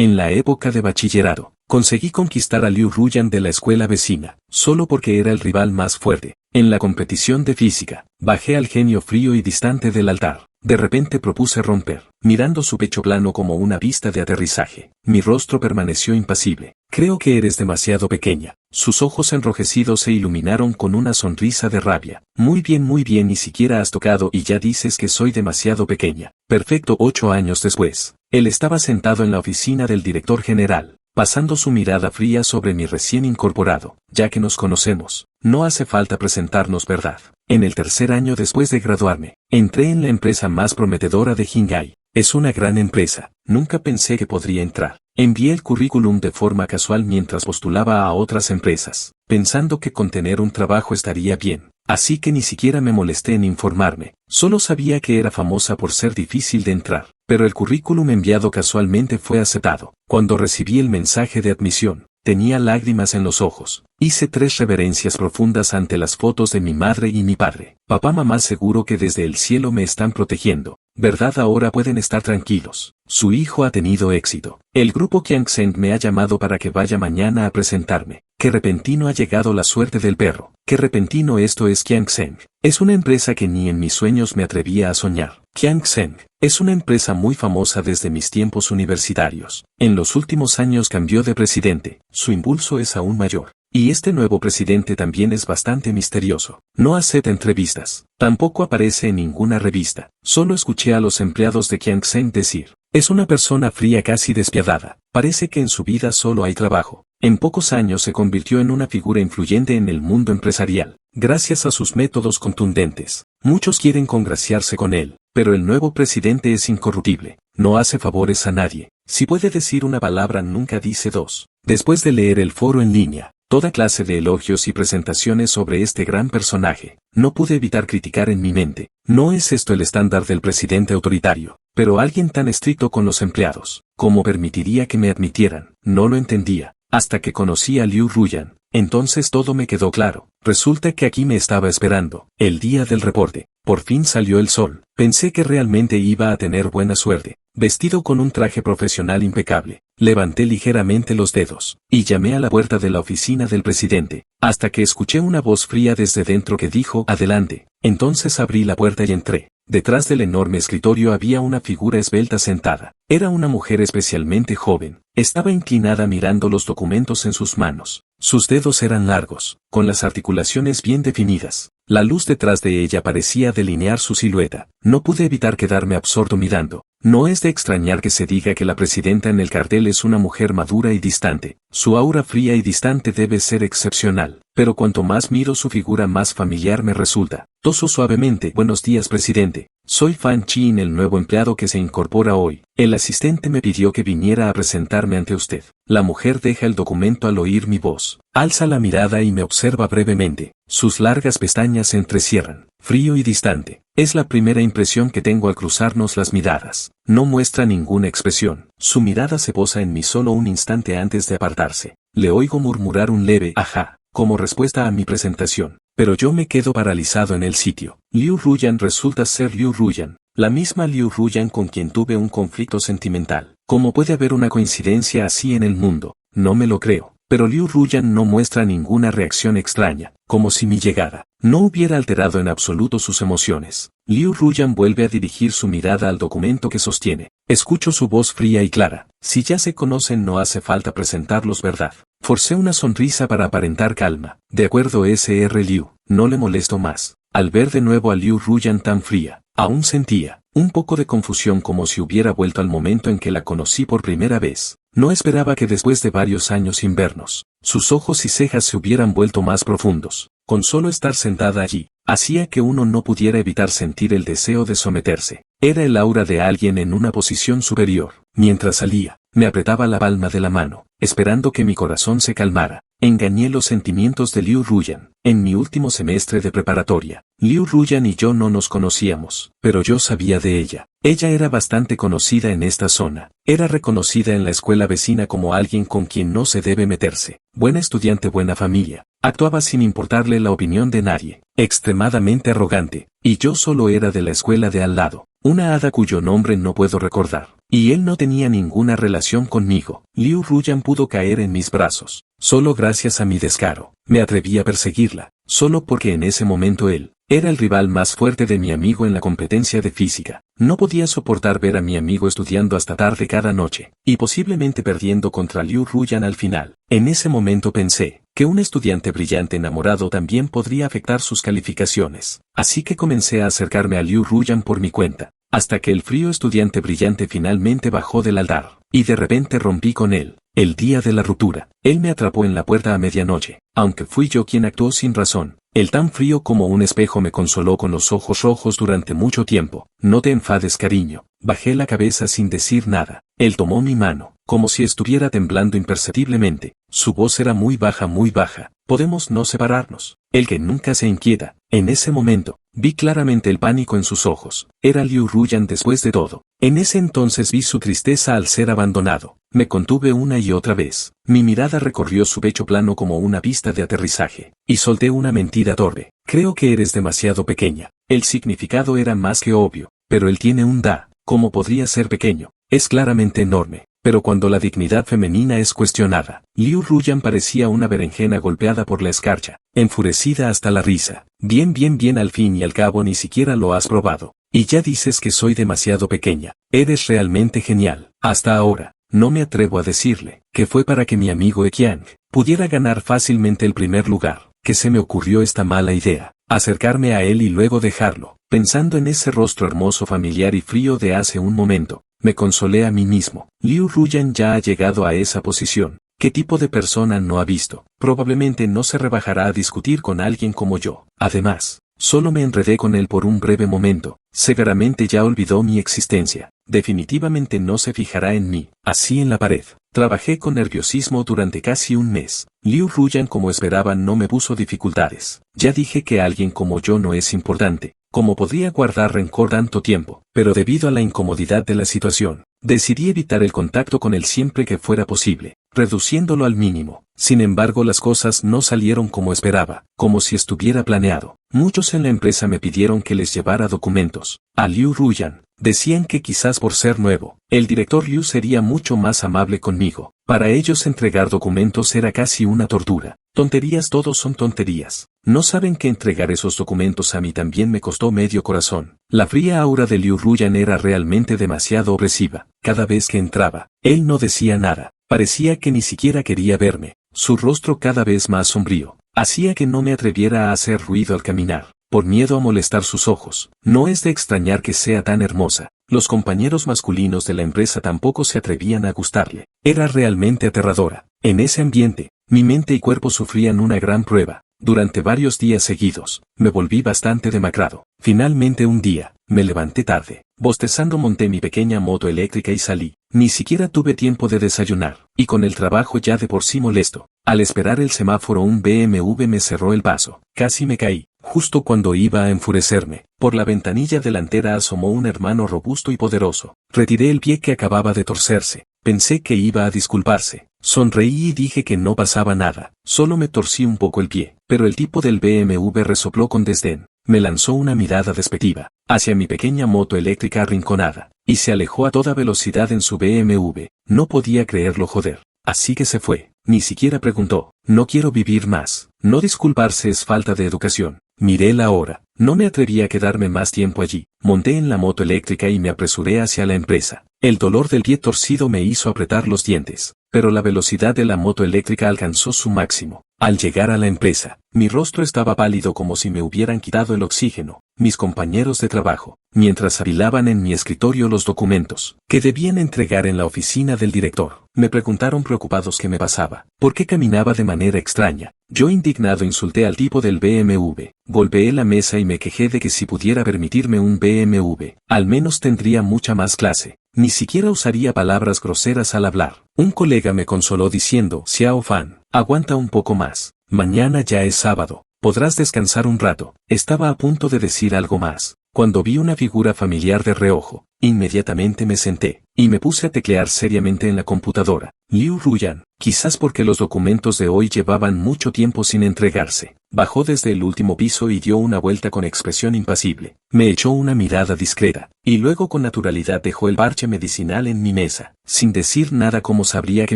En la época de bachillerato, conseguí conquistar a Liu Ruyan de la escuela vecina, solo porque era el rival más fuerte. En la competición de física, bajé al genio frío y distante del altar. De repente propuse romper, mirando su pecho plano como una pista de aterrizaje. Mi rostro permaneció impasible. Creo que eres demasiado pequeña. Sus ojos enrojecidos se iluminaron con una sonrisa de rabia. Muy bien, ni siquiera has tocado y ya dices que soy demasiado pequeña. Perfecto. 8 años después, él estaba sentado en la oficina del director general, pasando su mirada fría sobre mi recién incorporado. Ya que nos conocemos, no hace falta presentarnos, ¿verdad? En el 3er año después de graduarme, entré en la empresa más prometedora de Jingai. Es una gran empresa, nunca pensé que podría entrar. Envié el currículum de forma casual mientras postulaba a otras empresas, pensando que con tener un trabajo estaría bien. Así que ni siquiera me molesté en informarme, solo sabía que era famosa por ser difícil de entrar, pero el currículum enviado casualmente fue aceptado. Cuando recibí el mensaje de admisión, tenía lágrimas en los ojos. Hice 3 reverencias profundas ante las fotos de mi madre y mi padre. Papá, mamá, seguro que desde el cielo me están protegiendo, ¿verdad? Ahora pueden estar tranquilos. Su hijo ha tenido éxito. El grupo Kiangzheng me ha llamado para que vaya mañana a presentarme. Qué repentino ha llegado la suerte del perro. Qué repentino esto es. Kiangzheng es una empresa que ni en mis sueños me atrevía a soñar. Kiangzheng es una empresa muy famosa desde mis tiempos universitarios. En los últimos años cambió de presidente. Su impulso es aún mayor. Y este nuevo presidente también es bastante misterioso. No acepta entrevistas. Tampoco aparece en ninguna revista. Solo escuché a los empleados de Kiangzheng decir: es una persona fría, casi despiadada. Parece que en su vida solo hay trabajo. En pocos años se convirtió en una figura influyente en el mundo empresarial, gracias a sus métodos contundentes. Muchos quieren congraciarse con él, pero el nuevo presidente es incorruptible. No hace favores a nadie. Si puede decir una palabra, nunca dice 2. Después de leer el foro en línea, toda clase de elogios y presentaciones sobre este gran personaje, no pude evitar criticar en mi mente: ¿no es esto el estándar del presidente autoritario? Pero alguien tan estricto con los empleados, ¿cómo permitiría que me admitieran? No lo entendía, hasta que conocí a Liu Ruyan. Entonces todo me quedó claro. Resulta que aquí me estaba esperando, el día del reporte. Por fin salió el sol. Pensé que realmente iba a tener buena suerte. Vestido con un traje profesional impecable, levanté ligeramente los dedos, y llamé a la puerta de la oficina del presidente, hasta que escuché una voz fría desde dentro que dijo: adelante. Entonces abrí la puerta y entré. Detrás del enorme escritorio había una figura esbelta sentada. Era una mujer especialmente joven. Estaba inclinada mirando los documentos en sus manos. Sus dedos eran largos, con las articulaciones bien definidas. La luz detrás de ella parecía delinear su silueta. No pude evitar quedarme absorto mirando. No es de extrañar que se diga que la presidenta en el cartel es una mujer madura y distante. Su aura fría y distante debe ser excepcional, pero cuanto más miro su figura, más familiar me resulta. Toso suavemente: buenos días, presidente. Soy Fan Chin, el nuevo empleado que se incorpora hoy. El asistente me pidió que viniera a presentarme ante usted. La mujer deja el documento al oír mi voz. Alza la mirada y me observa brevemente. Sus largas pestañas se entrecierran. Frío y distante. Es la primera impresión que tengo al cruzarnos las miradas. No muestra ninguna expresión. Su mirada se posa en mí solo un instante antes de apartarse. Le oigo murmurar un leve ajá, como respuesta a mi presentación. Pero yo me quedo paralizado en el sitio. Liu Ruyan resulta ser Liu Ruyan, la misma Liu Ruyan con quien tuve un conflicto sentimental. ¿Cómo puede haber una coincidencia así en el mundo? No me lo creo. Pero Liu Ruyan no muestra ninguna reacción extraña, como si mi llegada no hubiera alterado en absoluto sus emociones. Liu Ruyan vuelve a dirigir su mirada al documento que sostiene. Escucho su voz fría y clara: si ya se conocen, no hace falta presentarlos, ¿verdad? Forcé una sonrisa para aparentar calma. De acuerdo, Sr. Liu, no le molesto más. Al ver de nuevo a Liu Ruyan tan fría, aún sentía un poco de confusión, como si hubiera vuelto al momento en que la conocí por primera vez. No esperaba que después de varios años sin vernos, sus ojos y cejas se hubieran vuelto más profundos. Con solo estar sentada allí, hacía que uno no pudiera evitar sentir el deseo de someterse. Era el aura de alguien en una posición superior. Mientras salía, me apretaba la palma de la mano, esperando que mi corazón se calmara. Engañé los sentimientos de Liu Ruyan. En mi último semestre de preparatoria, Liu Ruyan y yo no nos conocíamos, pero yo sabía de ella. Ella era bastante conocida en esta zona. Era reconocida en la escuela vecina como alguien con quien no se debe meterse. Buena estudiante, buena familia. Actuaba sin importarle la opinión de nadie. Extremadamente arrogante. Y yo solo era de la escuela de al lado. Una hada cuyo nombre no puedo recordar. y él no tenía ninguna relación conmigo. Liu Ruyan pudo caer en mis brazos, solo gracias a mi descaro. Me atreví a perseguirla, solo porque en ese momento él era el rival más fuerte de mi amigo en la competencia de física. No podía soportar ver a mi amigo estudiando hasta tarde cada noche, y posiblemente perdiendo contra Liu Ruyan al final. En ese momento pensé que un estudiante brillante enamorado también podría afectar sus calificaciones. Así que comencé a acercarme a Liu Ruyan por mi cuenta, hasta que el frío estudiante brillante finalmente bajó del altar, y de repente rompí con él. El día de la ruptura, él me atrapó en la puerta a medianoche, aunque fui yo quien actuó sin razón. Él tan frío como un espejo me consoló con los ojos rojos durante mucho tiempo. No te enfades, cariño. Bajé la cabeza sin decir nada. Él tomó mi mano, como si estuviera temblando imperceptiblemente. Su voz era muy baja, muy baja. Podemos no separarnos. El que nunca se inquieta. En ese momento, vi claramente el pánico en sus ojos. Era Liu Ruyan después de todo. En ese entonces vi su tristeza al ser abandonado. Me contuve una y otra vez. Mi mirada recorrió su pecho plano como una pista de aterrizaje, y solté una mentira torpe. Creo que eres demasiado pequeña. El significado era más que obvio, pero él tiene un da. ¿Cómo podría ser pequeño? Es claramente enorme. Pero cuando la dignidad femenina es cuestionada, Liu Ruyan parecía una berenjena golpeada por la escarcha, enfurecida hasta la risa. Bien, al fin y al cabo ni siquiera lo has probado. Y ya dices que soy demasiado pequeña. Eres realmente genial. Hasta ahora, no me atrevo a decirle que fue para que mi amigo Eqiang pudiera ganar fácilmente el primer lugar, que se me ocurrió esta mala idea. Acercarme a él y luego dejarlo. Pensando en ese rostro hermoso, familiar y frío de hace un momento, me consolé a mí mismo. Liu Ruyan ya ha llegado a esa posición. ¿Qué tipo de persona no ha visto? Probablemente no se rebajará a discutir con alguien como yo. Además, solo me enredé con él por un breve momento. Seguramente ya olvidó mi existencia. Definitivamente no se fijará en mí. Así en la pared. Trabajé con nerviosismo durante casi un mes. Liu Ruyan, como esperaban, no me puso dificultades. Ya dije que alguien como yo no es importante. ¿Cómo podría guardar rencor tanto tiempo? Pero debido a la incomodidad de la situación, decidí evitar el contacto con él siempre que fuera posible, reduciéndolo al mínimo. Sin embargo, las cosas no salieron como esperaba, como si estuviera planeado. Muchos en la empresa me pidieron que les llevara documentos a Liu Ruyan. Decían que quizás por ser nuevo, el director Liu sería mucho más amable conmigo. Para ellos entregar documentos era casi una tortura. Tonterías, todos son tonterías. No saben que entregar esos documentos a mí también me costó medio corazón. La fría aura de Liu Ruyan era realmente demasiado opresiva. Cada vez que entraba, él no decía nada. Parecía que ni siquiera quería verme. Su rostro cada vez más sombrío hacía que no me atreviera a hacer ruido al caminar, por miedo a molestar sus ojos. No es de extrañar que sea tan hermosa. Los compañeros masculinos de la empresa tampoco se atrevían a gustarle. Era realmente aterradora. En ese ambiente, mi mente y cuerpo sufrían una gran prueba. Durante varios días seguidos, me volví bastante demacrado. Finalmente un día, me levanté tarde. Bostezando monté mi pequeña moto eléctrica y salí. Ni siquiera tuve tiempo de desayunar, y con el trabajo ya de por sí molesto. Al esperar el semáforo, un BMW me cerró el paso. Casi me caí. Justo cuando iba a enfurecerme, por la ventanilla delantera asomó un hermano robusto y poderoso. Retiré el pie que acababa de torcerse. Pensé que iba a disculparse. Sonreí y dije que no pasaba nada. Solo me torcí un poco el pie. Pero el tipo del BMW resopló con desdén. Me lanzó una mirada despectiva hacia mi pequeña moto eléctrica arrinconada, y se alejó a toda velocidad en su BMW. No podía creerlo, joder. Así que se fue. Ni siquiera preguntó. No quiero vivir más. No disculparse es falta de educación. Miré la hora. No me atreví a quedarme más tiempo allí. Monté en la moto eléctrica y me apresuré hacia la empresa. El dolor del pie torcido me hizo apretar los dientes, pero la velocidad de la moto eléctrica alcanzó su máximo. Al llegar a la empresa, mi rostro estaba pálido como si me hubieran quitado el oxígeno. Mis compañeros de trabajo, mientras apilaban en mi escritorio los documentos que debían entregar en la oficina del director, me preguntaron preocupados qué me pasaba, por qué caminaba de manera extraña. Yo, indignado, insulté al tipo del BMW, golpeé la mesa y me quejé de que si pudiera permitirme un BMW, al menos tendría mucha más clase. Ni siquiera usaría palabras groseras al hablar. Un colega me consoló diciendo: Xiao Fan, aguanta un poco más. Mañana ya es sábado. Podrás descansar un rato. Estaba a punto de decir algo más, cuando vi una figura familiar de reojo. Inmediatamente me senté, y me puse a teclear seriamente en la computadora. Liu Ruyan, quizás porque los documentos de hoy llevaban mucho tiempo sin entregarse. Bajó desde el último piso y dio una vuelta con expresión impasible. Me echó una mirada discreta, y luego con naturalidad dejó el parche medicinal en mi mesa. Sin decir nada, como sabría que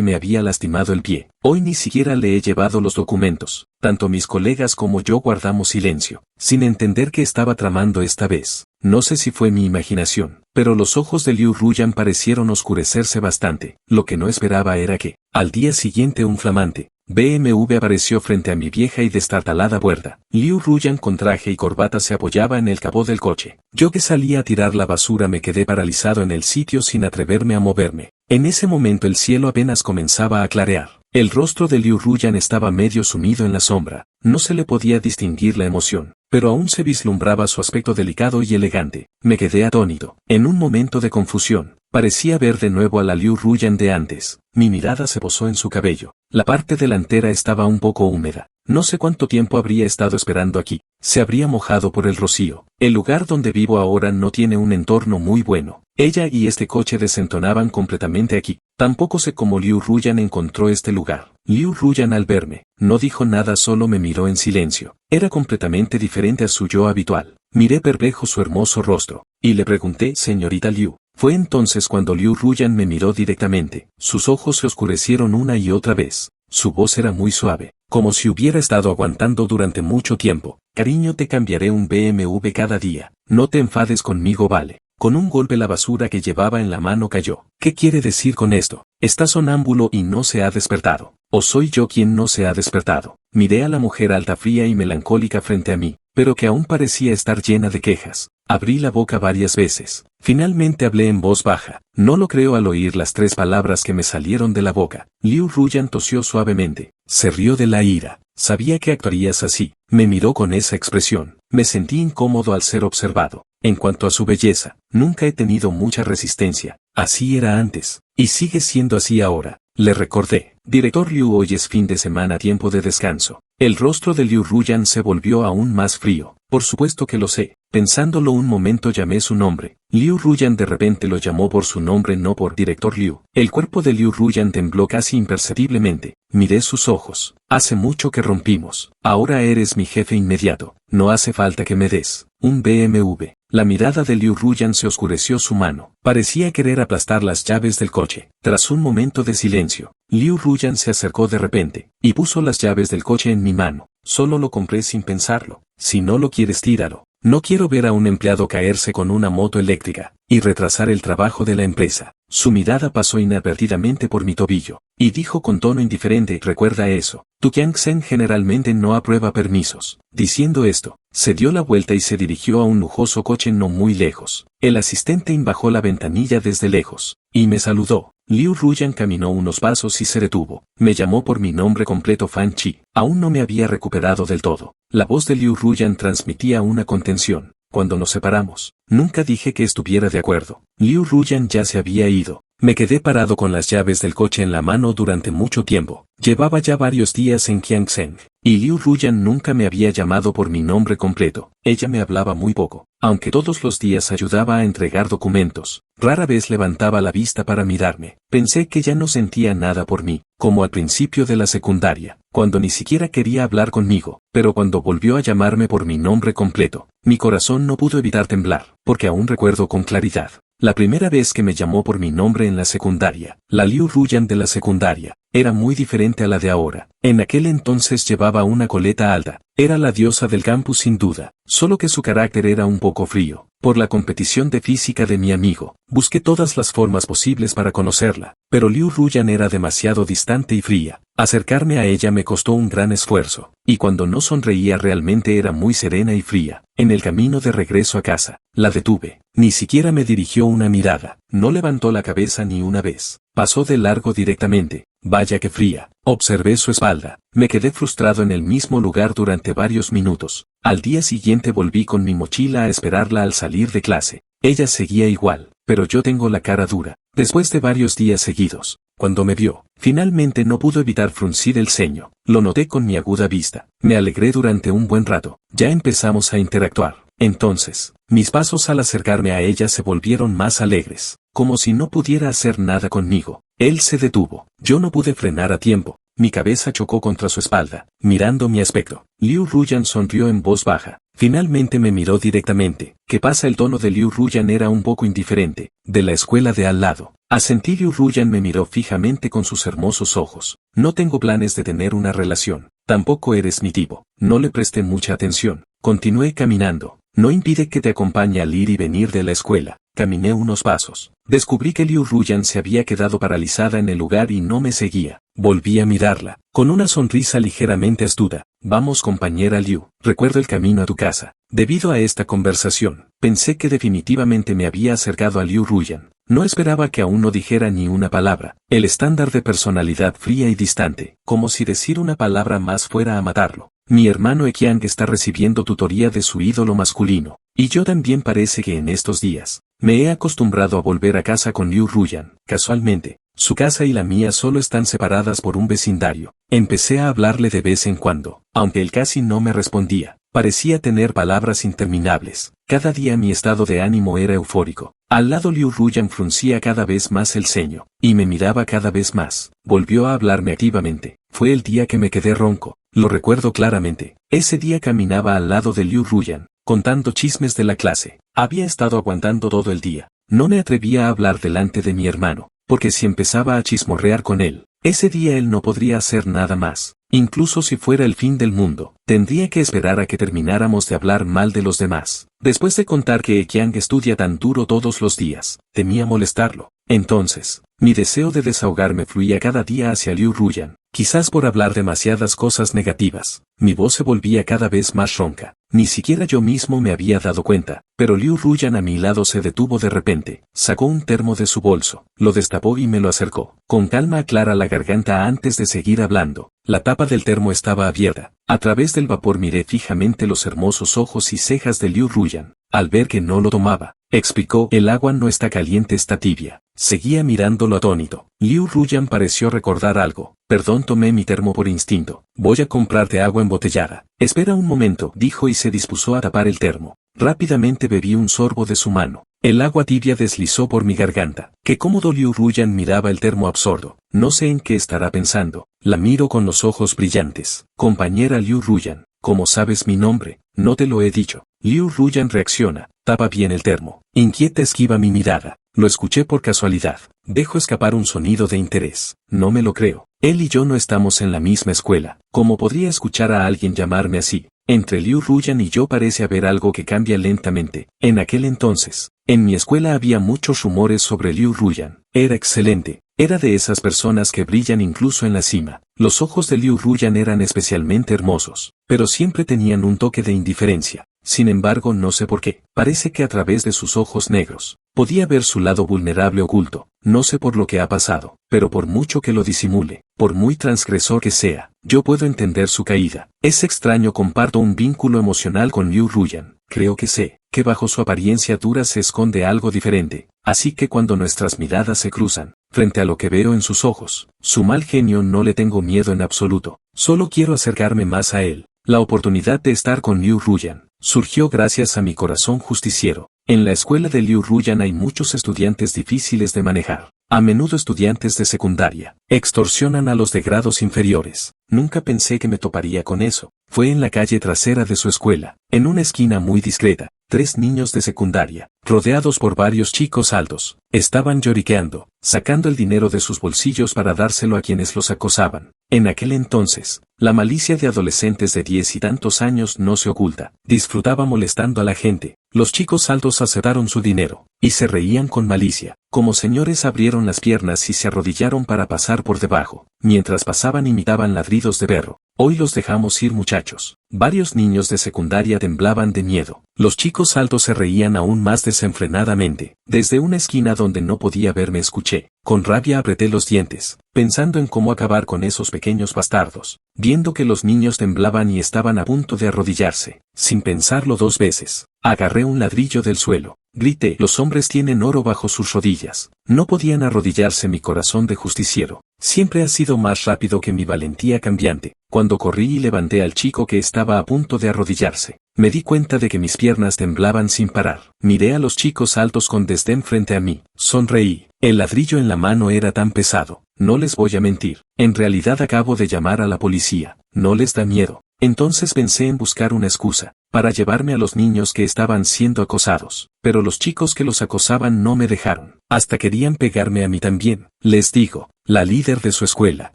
me había lastimado el pie. Hoy ni siquiera le he llevado los documentos. Tanto mis colegas como yo guardamos silencio, sin entender qué estaba tramando esta vez. No sé si fue mi imaginación, pero los ojos de Liu Ruyan parecieron oscurecerse bastante. Lo que no esperaba era que, al día siguiente, un flamante BMW apareció frente a mi vieja y destartalada puerta. Liu Ruyan con traje y corbata se apoyaba en el capó del coche. Yo, que salía a tirar la basura, me quedé paralizado en el sitio sin atreverme a moverme. En ese momento el cielo apenas comenzaba a clarear. El rostro de Liu Ruyan estaba medio sumido en la sombra. No se le podía distinguir la emoción, pero aún se vislumbraba su aspecto delicado y elegante. Me quedé atónito. En un momento de confusión, parecía ver de nuevo a la Liu Ruyan de antes. Mi mirada se posó en su cabello. La parte delantera estaba un poco húmeda. No sé cuánto tiempo habría estado esperando aquí. Se habría mojado por el rocío. El lugar donde vivo ahora no tiene un entorno muy bueno. Ella y este coche desentonaban completamente aquí. Tampoco sé cómo Liu Ruyan encontró este lugar. Liu Ruyan, al verme, no dijo nada, solo me miró en silencio. Era completamente diferente a su yo habitual. Miré perplejo su hermoso rostro, y le pregunté: señorita Liu. Fue entonces cuando Liu Ruyan me miró directamente. Sus ojos se oscurecieron una y otra vez. Su voz era muy suave, como si hubiera estado aguantando durante mucho tiempo. Cariño, te cambiaré un BMW cada día. No te enfades conmigo, ¿vale? Con un golpe la basura que llevaba en la mano cayó. ¿Qué quiere decir con esto? Está sonámbulo y no se ha despertado. ¿O soy yo quien no se ha despertado? Miré a la mujer alta, fría y melancólica frente a mí, pero que aún parecía estar llena de quejas. Abrí la boca varias veces. Finalmente hablé en voz baja. No lo creo al oír las 3 palabras que me salieron de la boca. Liu Ruyan tosió suavemente. Se rió de la ira. Sabía que actuarías así. Me miró con esa expresión. Me sentí incómodo al ser observado. En cuanto a su belleza, nunca he tenido mucha resistencia. Así era antes, y sigue siendo así ahora. Le recordé. Director Liu, hoy es fin de semana, tiempo de descanso. El rostro de Liu Ruyan se volvió aún más frío. Por supuesto que lo sé. Pensándolo un momento, llamé su nombre. Liu Ruyan de repente lo llamó por su nombre, no por Director Liu. El cuerpo de Liu Ruyan tembló casi imperceptiblemente. Miré sus ojos. Hace mucho que rompimos. Ahora eres mi jefe inmediato. No hace falta que me des un BMW. La mirada de Liu Ruyan se oscureció, su mano parecía querer aplastar las llaves del coche. Tras un momento de silencio, Liu Ruyan se acercó de repente y puso las llaves del coche en mi mano. Solo lo compré sin pensarlo. Si no lo quieres, tíralo. No quiero ver a un empleado caerse con una moto eléctrica y retrasar el trabajo de la empresa. Su mirada pasó inadvertidamente por mi tobillo y dijo con tono indiferente: recuerda eso, tu Kiangsen generalmente no aprueba permisos. Diciendo esto, se dio la vuelta y se dirigió a un lujoso coche no muy lejos. El asistente bajó la ventanilla desde lejos y me saludó. Liu Ruyan caminó unos pasos y se detuvo. Me llamó por mi nombre completo: Fan Chi. Aún no me había recuperado del todo. La voz de Liu Ruyan transmitía una contención. Cuando nos separamos, nunca dije que estuviera de acuerdo. Liu Ruyan ya se había ido. Me quedé parado con las llaves del coche en la mano durante mucho tiempo. Llevaba ya varios días en Kiangsen, y Liu Ruyan nunca me había llamado por mi nombre completo. Ella me hablaba muy poco, aunque todos los días ayudaba a entregar documentos. Rara vez levantaba la vista para mirarme. Pensé que ya no sentía nada por mí, como al principio de la secundaria, cuando ni siquiera quería hablar conmigo. Pero cuando volvió a llamarme por mi nombre completo, mi corazón no pudo evitar temblar, porque aún recuerdo con claridad la primera vez que me llamó por mi nombre en la secundaria. La Liu Ruyan de la secundaria era muy diferente a la de ahora. En aquel entonces llevaba una coleta alta. Era la diosa del campus sin duda, solo que su carácter era un poco frío. Por la competición de física de mi amigo, busqué todas las formas posibles para conocerla, pero Liu Ruyan era demasiado distante y fría. Acercarme a ella me costó un gran esfuerzo, y cuando no sonreía realmente era muy serena y fría. En el camino de regreso a casa, la detuve. Ni siquiera me dirigió una mirada, no levantó la cabeza ni una vez. Pasó de largo directamente. Vaya que fría. Observé su espalda. Me quedé frustrado en el mismo lugar durante varios minutos. Al día siguiente volví con mi mochila a esperarla al salir de clase. Ella seguía igual, pero yo tengo la cara dura. Después de varios días seguidos, cuando me vio, finalmente no pudo evitar fruncir el ceño. Lo noté con mi aguda vista. Me alegré durante un buen rato. Ya empezamos a interactuar. Entonces, mis pasos al acercarme a ella se volvieron más alegres, como si no pudiera hacer nada conmigo. Él se detuvo. Yo no pude frenar a tiempo, Mi cabeza chocó contra su espalda, mirando mi aspecto. Liu Ruyan sonrió en voz baja. Finalmente me miró directamente. ¿Qué pasa? El tono de Liu Ruyan era un poco indiferente. De la escuela de al lado. Asentí. Liu Ruyan me miró fijamente con sus hermosos ojos. No tengo planes de tener una relación. Tampoco eres mi tipo. No le presté mucha atención. Continué caminando. No impide que te acompañe al ir y venir de la escuela. Caminé unos pasos. Descubrí que Liu Ruyan se había quedado paralizada en el lugar y no me seguía. Volví a mirarla, con una sonrisa ligeramente astuta. Vamos, compañera Liu, recuerdo el camino a tu casa. Debido a esta conversación, pensé que definitivamente me había acercado a Liu Ruyan. No esperaba que aún no dijera ni una palabra. El estándar de personalidad fría y distante, como si decir una palabra más fuera a matarlo. Mi hermano Eqiang está recibiendo tutoría de su ídolo masculino, y yo también. Parece que en estos días, me he acostumbrado a volver a casa con Liu Ruyan. Casualmente, su casa y la mía solo están separadas por un vecindario. Empecé a hablarle de vez en cuando, aunque él casi no me respondía. Parecía tener palabras interminables. Cada día mi estado de ánimo era eufórico. Al lado Liu Ruyan fruncía cada vez más el ceño, y me miraba cada vez más. Volvió a hablarme activamente. Fue el día que me quedé ronco. Lo recuerdo claramente. Ese día caminaba al lado de Liu Ruyan, contando chismes de la clase. Había estado aguantando todo el día. No me atrevía a hablar delante de mi hermano, porque si empezaba a chismorrear con él, ese día él no podría hacer nada más. Incluso si fuera el fin del mundo, tendría que esperar a que termináramos de hablar mal de los demás. Después de contar que Eqiang estudia tan duro todos los días, temía molestarlo. Entonces, mi deseo de desahogarme fluía cada día hacia Liu Ruyan, quizás por hablar demasiadas cosas negativas. Mi voz se volvía cada vez más ronca. Ni siquiera yo mismo me había dado cuenta, pero Liu Ruyan a mi lado se detuvo de repente. Sacó un termo de su bolso, lo destapó y me lo acercó. Con calma aclara la garganta antes de seguir hablando. La tapa del termo estaba abierta. A través del vapor miré fijamente los hermosos ojos y cejas de Liu Ruyan. Al ver que no lo tomaba, explicó: el agua no está caliente, está tibia. Seguía mirándolo atónito. Liu Ruyan pareció recordar algo. Perdón, tomé mi termo por instinto. Voy a comprarte agua embotellada. Espera un momento, dijo y se dispuso a tapar el termo. Rápidamente bebí un sorbo de su mano. El agua tibia deslizó por mi garganta. Qué cómodo. Liu Ruyan miraba el termo absorto. No sé en qué estará pensando. La miro con los ojos brillantes. Compañera Liu Ruyan, ¿cómo sabes mi nombre? No te lo he dicho. Liu Ruyan reacciona. Tapa bien el termo. Inquieta esquiva mi mirada. Lo escuché por casualidad. Dejo escapar un sonido de interés. No me lo creo. Él y yo no estamos en la misma escuela. ¿Cómo podría escuchar a alguien llamarme así? Entre Liu Ruyan y yo parece haber algo que cambia lentamente. En aquel entonces, en mi escuela había muchos rumores sobre Liu Ruyan. Era excelente. Era de esas personas que brillan incluso en la cima. Los ojos de Liu Ruyan eran especialmente hermosos, pero siempre tenían un toque de indiferencia. Sin embargo, no sé por qué, parece que a través de sus ojos negros, podía ver su lado vulnerable oculto. No sé por lo que ha pasado, pero por mucho que lo disimule, por muy transgresor que sea, yo puedo entender su caída. Es extraño, comparto un vínculo emocional con Liu Ruyan. Creo que sé que bajo su apariencia dura se esconde algo diferente, así que cuando nuestras miradas se cruzan, frente a lo que veo en sus ojos, su mal genio, no le tengo miedo en absoluto. Solo quiero acercarme más a él. La oportunidad de estar con Liu Ruyan surgió gracias a mi corazón justiciero. En la escuela de Liu Ruyan hay muchos estudiantes difíciles de manejar. A menudo estudiantes de secundaria extorsionan a los de grados inferiores. Nunca pensé que me toparía con eso. Fue en la calle trasera de su escuela, en una esquina muy discreta. 3 niños de secundaria, rodeados por varios chicos altos, estaban lloriqueando, sacando el dinero de sus bolsillos para dárselo a quienes los acosaban. En aquel entonces, la malicia de adolescentes de 10 y tantos años no se oculta. Disfrutaba molestando a la gente. Los chicos altos aceptaron su dinero, y se reían con malicia. Como señores abrieron las piernas y se arrodillaron para pasar por debajo. Mientras pasaban imitaban ladridos de perro. Hoy los dejamos ir, muchachos. Varios niños de secundaria temblaban de miedo. Los chicos altos se reían aún más desenfrenadamente. Desde una esquina donde no podía verme escuché. Con rabia apreté los dientes, pensando en cómo acabar con esos pequeños bastardos. Viendo que los niños temblaban y estaban a punto de arrodillarse, sin pensarlo 2 veces, agarré un ladrillo del suelo. Grité: los hombres tienen oro bajo sus rodillas. No podían arrodillarse. Mi corazón de justiciero siempre ha sido más rápido que mi valentía cambiante. Cuando corrí y levanté al chico que estaba a punto de arrodillarse, Me di cuenta de que mis piernas temblaban sin parar. Miré a los chicos altos con desdén frente a mí. Sonreí. El ladrillo en la mano era tan pesado. No les voy a mentir. En realidad acabo de llamar a la policía. ¿No les da miedo? Entonces pensé en buscar una excusa para llevarme a los niños que estaban siendo acosados. Pero los chicos que los acosaban no me dejaron. Hasta querían pegarme a mí también. Les digo, la líder de su escuela,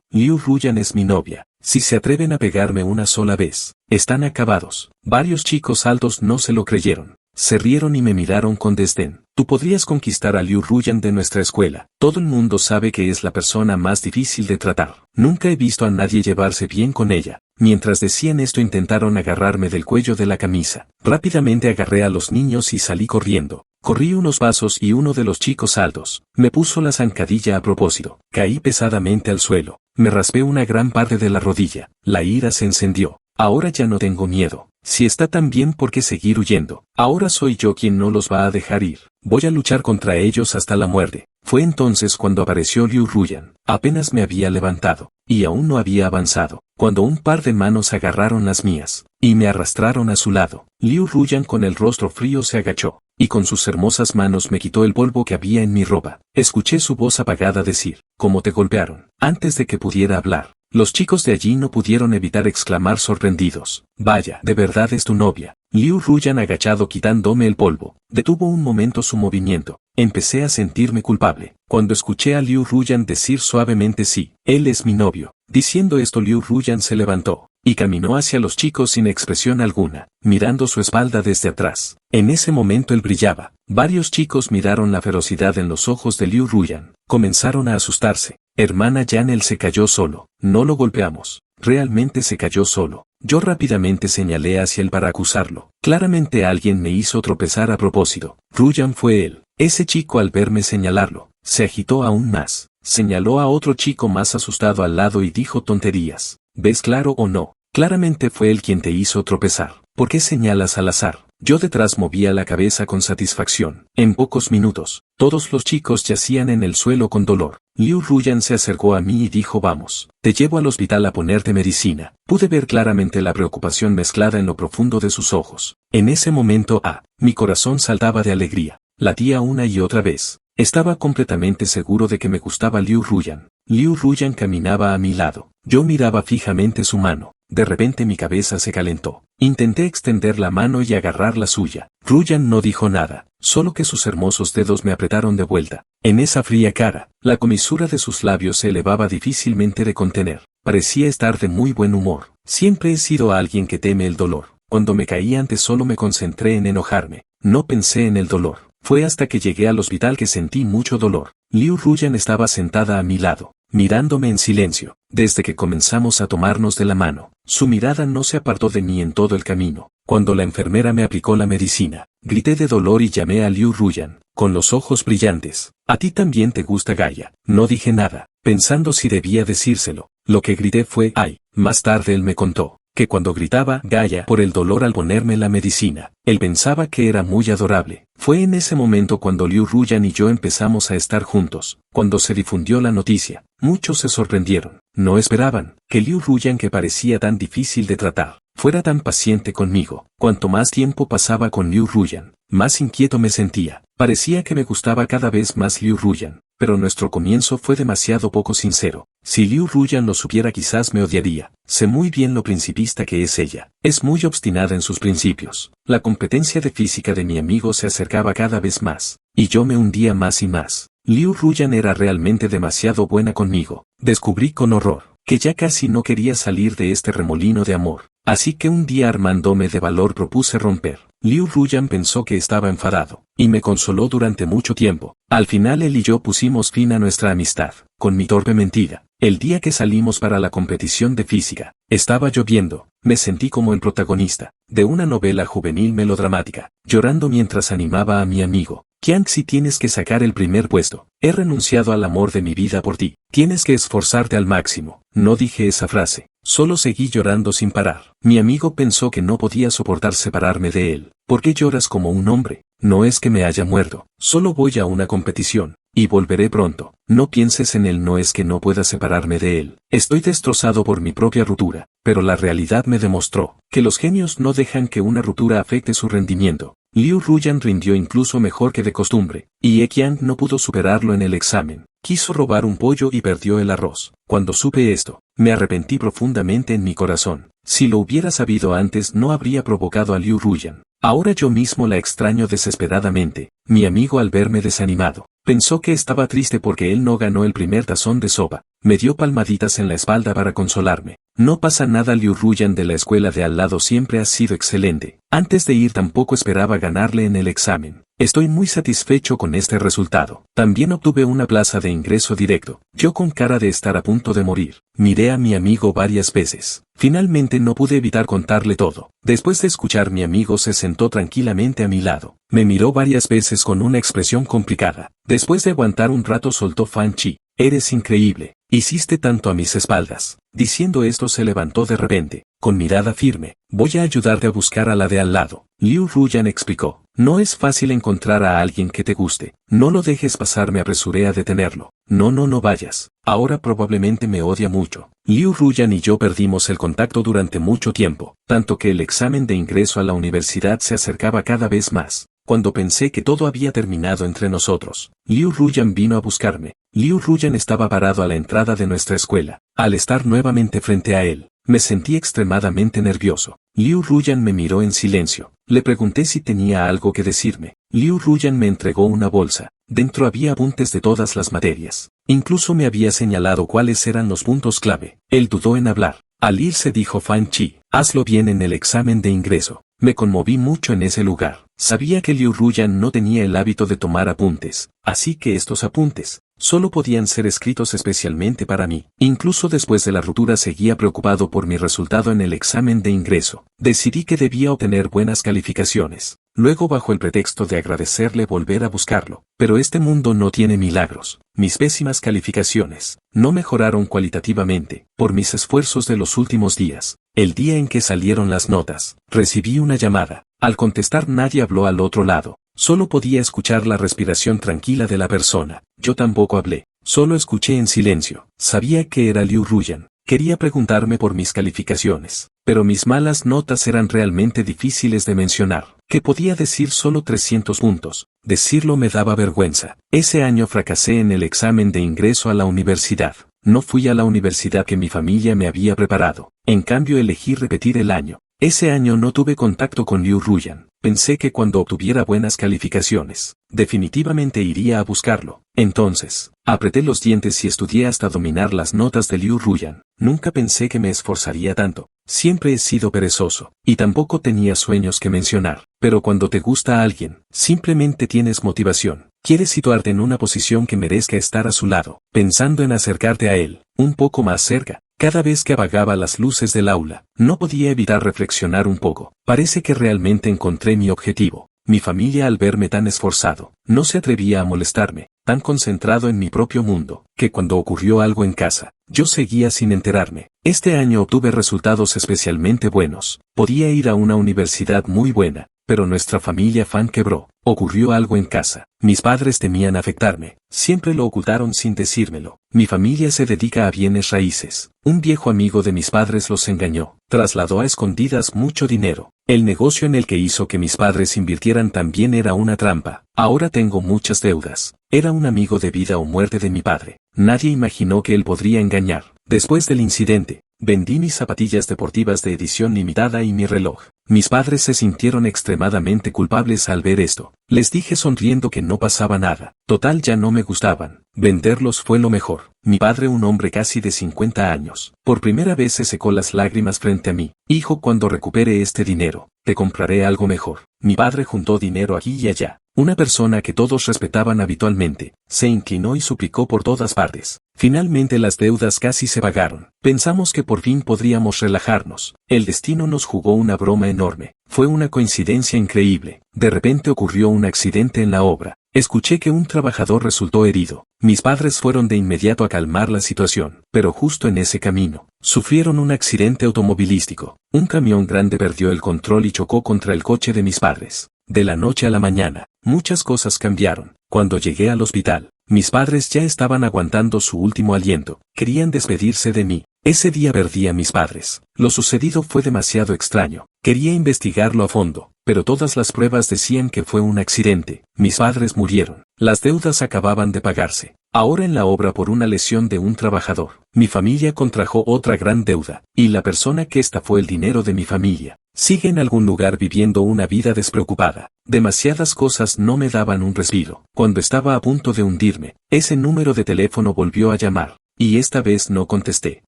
Liu Ruyan, es mi novia. Si se atreven a pegarme una sola vez, están acabados. Varios chicos altos no se lo creyeron. Se rieron y me miraron con desdén. Tú podrías conquistar a Liu Ruyan de nuestra escuela. Todo el mundo sabe que es la persona más difícil de tratar. Nunca he visto a nadie llevarse bien con ella. Mientras decían esto intentaron agarrarme del cuello de la camisa. Rápidamente agarré a los niños y salí corriendo. Corrí unos pasos y uno de los chicos altos me puso la zancadilla a propósito. Caí pesadamente al suelo. Me raspé una gran parte de la rodilla. La ira se encendió. Ahora ya no tengo miedo. Si está tan bien, ¿por qué seguir huyendo? Ahora soy yo quien no los va a dejar ir. Voy a luchar contra ellos hasta la muerte. Fue entonces cuando apareció Liu Ruyan. Apenas me había levantado, y aún no había avanzado, cuando un par de manos agarraron las mías, y me arrastraron a su lado. Liu Ruyan, con el rostro frío, se agachó, y con sus hermosas manos me quitó el polvo que había en mi ropa. Escuché su voz apagada decir, ¿cómo te golpearon? Antes de que pudiera hablar, los chicos de allí no pudieron evitar exclamar sorprendidos. Vaya, ¿de verdad es tu novia? Liu Ruyan, agachado quitándome el polvo, detuvo un momento su movimiento. Empecé a sentirme culpable. Cuando escuché a Liu Ruyan decir suavemente sí, él es mi novio. Diciendo esto, Liu Ruyan se levantó y caminó hacia los chicos sin expresión alguna, mirando su espalda desde atrás. En ese momento él brillaba. Varios chicos miraron la ferocidad en los ojos de Liu Ruyan. Comenzaron a asustarse. Hermana Yan, él se cayó solo. No lo golpeamos. Realmente se cayó solo. Yo rápidamente señalé hacia él para acusarlo. Claramente alguien me hizo tropezar a propósito. Ruyan, fue él. Ese chico, al verme señalarlo, se agitó aún más. Señaló a otro chico más asustado al lado y dijo tonterías. ¿Ves claro o no? Claramente fue él quien te hizo tropezar. ¿Por qué señalas al azar? Yo detrás movía la cabeza con satisfacción. En pocos minutos, todos los chicos yacían en el suelo con dolor. Liu Ruyan se acercó a mí y dijo, vamos, te llevo al hospital a ponerte medicina. Pude ver claramente la preocupación mezclada en lo profundo de sus ojos. En ese momento, mi corazón saltaba de alegría. Latía una y otra vez. Estaba completamente seguro de que me gustaba Liu Ruyan. Liu Ruyan caminaba a mi lado. Yo miraba fijamente su mano. De repente mi cabeza se calentó. Intenté extender la mano y agarrar la suya. Ruyan no dijo nada, solo que sus hermosos dedos me apretaron de vuelta. En esa fría cara, la comisura de sus labios se elevaba difícilmente de contener. Parecía estar de muy buen humor. Siempre he sido alguien que teme el dolor. Cuando me caí antes solo me concentré en enojarme. No pensé en el dolor. Fue hasta que llegué al hospital que sentí mucho dolor. Liu Ruyan estaba sentada a mi lado, mirándome en silencio. Desde que comenzamos a tomarnos de la mano, su mirada no se apartó de mí en todo el camino. Cuando la enfermera me aplicó la medicina, grité de dolor y llamé a Liu Ruyan, con los ojos brillantes. ¿A ti también te gusta Gaia? No dije nada, pensando si debía decírselo. Lo que grité fue ¡ay! Más tarde él me contó que cuando gritaba Gaia por el dolor al ponerme la medicina, él pensaba que era muy adorable. Fue en ese momento cuando Liu Ruyan y yo empezamos a estar juntos. Cuando se difundió la noticia, muchos se sorprendieron. No esperaban que Liu Ruyan, que parecía tan difícil de tratar, fuera tan paciente conmigo. Cuanto más tiempo pasaba con Liu Ruyan, más inquieto me sentía. Parecía que me gustaba cada vez más Liu Ruyan, pero nuestro comienzo fue demasiado poco sincero. Si Liu Ruyan lo supiera quizás me odiaría. Sé muy bien lo principista que es ella. Es muy obstinada en sus principios. La competencia de física de mi amigo se acercaba cada vez más, y yo me hundía más y más. Liu Ruyan era realmente demasiado buena conmigo. Descubrí con horror que ya casi no quería salir de este remolino de amor. Así que un día, armándome de valor, propuse romper. Liu Ruyan pensó que estaba enfadado, y me consoló durante mucho tiempo. Al final él y yo pusimos fin a nuestra amistad, con mi torpe mentira. El día que salimos para la competición de física, estaba lloviendo. Me sentí como el protagonista de una novela juvenil melodramática, llorando mientras animaba a mi amigo. Qiangxi, tienes que sacar el primer puesto. He renunciado al amor de mi vida por ti. Tienes que esforzarte al máximo. No dije esa frase. Solo seguí llorando sin parar. Mi amigo pensó que no podía soportar separarme de él. ¿Por qué lloras como un hombre? No es que me haya muerto. Solo voy a una competición, y volveré pronto. No pienses en él. No es que no pueda separarme de él. Estoy destrozado por mi propia ruptura. pero la realidad me demostró que los genios no dejan que una ruptura afecte su rendimiento. Liu Ruyan rindió incluso mejor que de costumbre, y Ye Qiang no pudo superarlo en el examen. Quiso robar un pollo y perdió el arroz. Cuando supe esto, me arrepentí profundamente en mi corazón. Si lo hubiera sabido antes no habría provocado a Liu Ruyan. Ahora yo mismo la extraño desesperadamente. Mi amigo, al verme desanimado, pensó que estaba triste porque él no ganó el primer tazón de sopa. Me dio palmaditas en la espalda para consolarme. No pasa nada, Liu Ruyan de la escuela de al lado siempre ha sido excelente. Antes de ir tampoco esperaba ganarle en el examen. Estoy muy satisfecho con este resultado. También obtuve una plaza de ingreso directo. Yo, con cara de estar a punto de morir, miré a mi amigo varias veces. Finalmente no pude evitar contarle todo. Después de escuchar, mi amigo se sentó tranquilamente a mi lado. Me miró varias veces con una expresión complicada. Después de aguantar un rato soltó: Fan Chi, eres increíble. Hiciste tanto a mis espaldas. Diciendo esto se levantó de repente, con mirada firme. Voy a ayudarte a buscar a la de al lado. Liu Ruyan explicó. No es fácil encontrar a alguien que te guste. No lo dejes pasar, me apresuré a detenerlo. No vayas. Ahora probablemente me odia mucho. Liu Ruyan y yo perdimos el contacto durante mucho tiempo, tanto que el examen de ingreso a la universidad se acercaba cada vez más. Cuando pensé que todo había terminado entre nosotros, Liu Ruyan vino a buscarme. Liu Ruyan estaba parado a la entrada de nuestra escuela. Al estar nuevamente frente a él, me sentí extremadamente nervioso. Liu Ruyan me miró en silencio. Le pregunté si tenía algo que decirme. Liu Ruyan me entregó una bolsa. Dentro había apuntes de todas las materias. Incluso me había señalado cuáles eran los puntos clave. Él dudó en hablar. Al irse dijo: Fan Chi, hazlo bien en el examen de ingreso. Me conmoví mucho en ese lugar. Sabía que Liu Ruyan no tenía el hábito de tomar apuntes, así que estos apuntes solo podían ser escritos especialmente para mí. Incluso después de la ruptura seguía preocupado por mi resultado en el examen de ingreso. Decidí que debía obtener buenas calificaciones. Luego, bajo el pretexto de agradecerle, volver a buscarlo. Pero este mundo no tiene milagros. Mis pésimas calificaciones no mejoraron cualitativamente por mis esfuerzos de los últimos días. El día en que salieron las notas, recibí una llamada. Al contestar, nadie habló al otro lado. Solo podía escuchar la respiración tranquila de la persona. Yo tampoco hablé. Solo escuché en silencio. Sabía que era Liu Ruyan. Quería preguntarme por mis calificaciones, pero mis malas notas eran realmente difíciles de mencionar. ¿Qué podía decir? Solo 300 puntos. Decirlo me daba vergüenza. Ese año fracasé en el examen de ingreso a la universidad. No fui a la universidad que mi familia me había preparado. En cambio, elegí repetir el año. Ese año no tuve contacto con Liu Ruyan. Pensé que cuando obtuviera buenas calificaciones, definitivamente iría a buscarlo. Entonces, apreté los dientes y estudié hasta dominar las notas de Liu Ruyan. Nunca pensé que me esforzaría tanto. Siempre he sido perezoso, y tampoco tenía sueños que mencionar. Pero cuando te gusta a alguien, simplemente tienes motivación. Quieres situarte en una posición que merezca estar a su lado, pensando en acercarte a él, un poco más cerca. Cada vez que apagaba las luces del aula, no podía evitar reflexionar un poco. Parece que realmente encontré mi objetivo. Mi familia, al verme tan esforzado, no se atrevía a molestarme, tan concentrado en mi propio mundo, que cuando ocurrió algo en casa, yo seguía sin enterarme. Este año obtuve resultados especialmente buenos. Podía ir a una universidad muy buena, pero nuestra familia Fan quebró. Ocurrió algo en casa. Mis padres temían afectarme. Siempre lo ocultaron sin decírmelo. Mi familia se dedica a bienes raíces. Un viejo amigo de mis padres los engañó. Trasladó a escondidas mucho dinero. El negocio en el que hizo que mis padres invirtieran también era una trampa. Ahora tengo muchas deudas. Era un amigo de vida o muerte de mi padre. Nadie imaginó que él podría engañar. Después del incidente, vendí mis zapatillas deportivas de edición limitada y mi reloj. Mis padres se sintieron extremadamente culpables al ver esto. Les dije sonriendo que no pasaba nada. Total, ya no me gustaban. Venderlos fue lo mejor. Mi padre, un hombre casi de 50 años, por primera vez se secó las lágrimas frente a mí. Hijo, cuando recupere este dinero, te compraré algo mejor. Mi padre juntó dinero aquí y allá. Una persona que todos respetaban habitualmente, se inclinó y suplicó por todas partes. Finalmente las deudas casi se pagaron. Pensamos que por fin podríamos relajarnos. El destino nos jugó una broma enorme. Fue una coincidencia increíble. De repente ocurrió un accidente en la obra. Escuché que un trabajador resultó herido. Mis padres fueron de inmediato a calmar la situación, pero justo en ese camino, sufrieron un accidente automovilístico. Un camión grande perdió el control y chocó contra el coche de mis padres. De la noche a la mañana, muchas cosas cambiaron. Cuando llegué al hospital, mis padres ya estaban aguantando su último aliento. Querían despedirse de mí. Ese día perdí a mis padres. Lo sucedido fue demasiado extraño. Quería investigarlo a fondo, pero todas las pruebas decían que fue un accidente. Mis padres murieron. Las deudas acababan de pagarse. Ahora en la obra por una lesión de un trabajador. Mi familia contrajo otra gran deuda, y la persona que estafó el dinero de mi familia sigue en algún lugar viviendo una vida despreocupada. Demasiadas cosas no me daban un respiro. Cuando estaba a punto de hundirme, ese número de teléfono volvió a llamar. Y esta vez no contesté.